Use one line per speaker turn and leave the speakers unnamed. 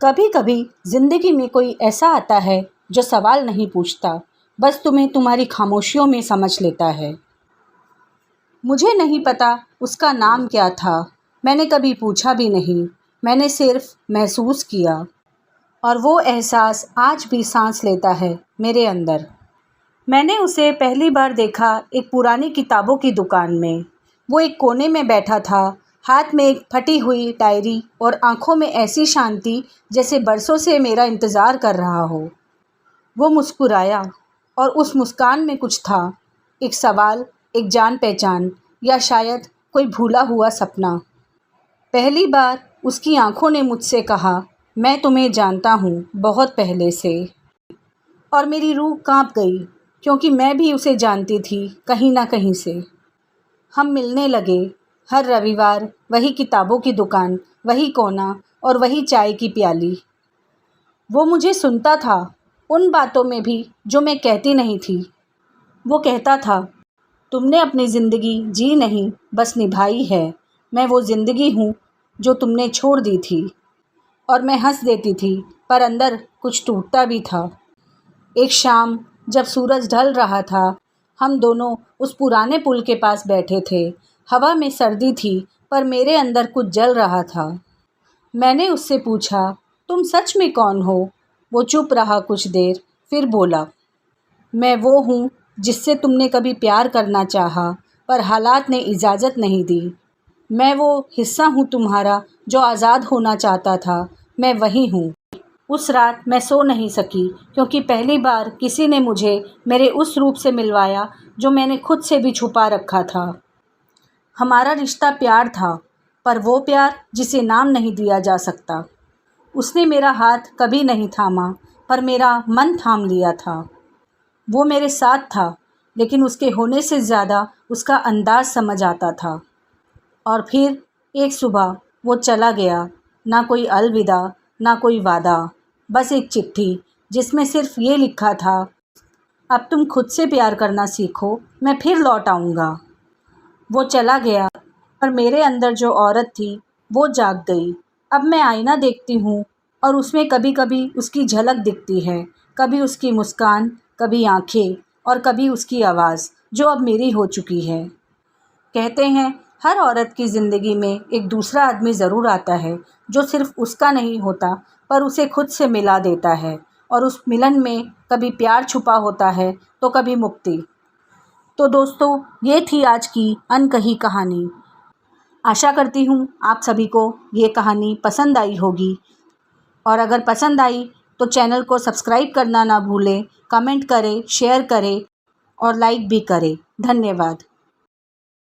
कभी कभी ज़िंदगी में कोई ऐसा आता है जो सवाल नहीं पूछता, बस तुम्हें तुम्हारी खामोशियों में समझ लेता है। मुझे नहीं पता उसका नाम क्या था, मैंने कभी पूछा भी नहीं। मैंने सिर्फ महसूस किया और वो एहसास आज भी सांस लेता है मेरे अंदर। मैंने उसे पहली बार देखा एक पुरानी किताबों की दुकान में। वो एक कोने में बैठा था, हाथ में एक फटी हुई डायरी और आंखों में ऐसी शांति जैसे बरसों से मेरा इंतज़ार कर रहा हो। वो मुस्कुराया और उस मुस्कान में कुछ था, एक सवाल, एक जान पहचान या शायद कोई भूला हुआ सपना। पहली बार उसकी आंखों ने मुझसे कहा, मैं तुम्हें जानता हूँ बहुत पहले से। और मेरी रूह कांप गई क्योंकि मैं भी उसे जानती थी कहीं ना कहीं से। हम मिलने लगे। हर रविवार वही किताबों की दुकान, वही कोना और वही चाय की प्याली। वो मुझे सुनता था, उन बातों में भी जो मैं कहती नहीं थी। वो कहता था, तुमने अपनी ज़िंदगी जी नहीं बस निभाई है। मैं वो ज़िंदगी हूँ जो तुमने छोड़ दी थी। और मैं हंस देती थी, पर अंदर कुछ टूटता भी था। एक शाम जब सूरज ढल रहा था, हम दोनों उस पुराने पुल के पास बैठे थे। हवा में सर्दी थी, पर मेरे अंदर कुछ जल रहा था। मैंने उससे पूछा, तुम सच में कौन हो? वो चुप रहा कुछ देर, फिर बोला, मैं वो हूँ जिससे तुमने कभी प्यार करना चाहा, पर हालात ने इजाज़त नहीं दी। मैं वो हिस्सा हूँ तुम्हारा जो आज़ाद होना चाहता था। मैं वही हूँ। उस रात मैं सो नहीं सकी क्योंकि पहली बार किसी ने मुझे मेरे उस रूप से मिलवाया जो मैंने खुद से भी छुपा रखा था। हमारा रिश्ता प्यार था, पर वो प्यार जिसे नाम नहीं दिया जा सकता। उसने मेरा हाथ कभी नहीं थामा, पर मेरा मन थाम लिया था। वो मेरे साथ था, लेकिन उसके होने से ज़्यादा उसका अंदाज़ समझ आता था। और फिर एक सुबह वो चला गया, ना कोई अलविदा, ना कोई वादा, बस एक चिट्ठी जिसमें सिर्फ ये लिखा था, अब तुम खुद से प्यार करना सीखो, मैं फिर लौट आऊँगा। वो चला गया, पर मेरे अंदर जो औरत थी वो जाग गई। अब मैं आईना देखती हूँ और उसमें कभी कभी उसकी झलक दिखती है, कभी उसकी मुस्कान, कभी आँखें और कभी उसकी आवाज़ जो अब मेरी हो चुकी है। कहते हैं हर औरत की ज़िंदगी में एक दूसरा आदमी ज़रूर आता है जो सिर्फ उसका नहीं होता, पर उसे खुद से मिला देता है। और उस मिलन में कभी प्यार छुपा होता है तो कभी मुक्ति। तो दोस्तों, ये थी आज की अनकही कहानी। आशा करती हूँ आप सभी को ये कहानी पसंद आई होगी। और अगर पसंद आई तो चैनल को सब्सक्राइब करना ना भूलें, कमेंट करें, शेयर करें और लाइक भी करें। धन्यवाद।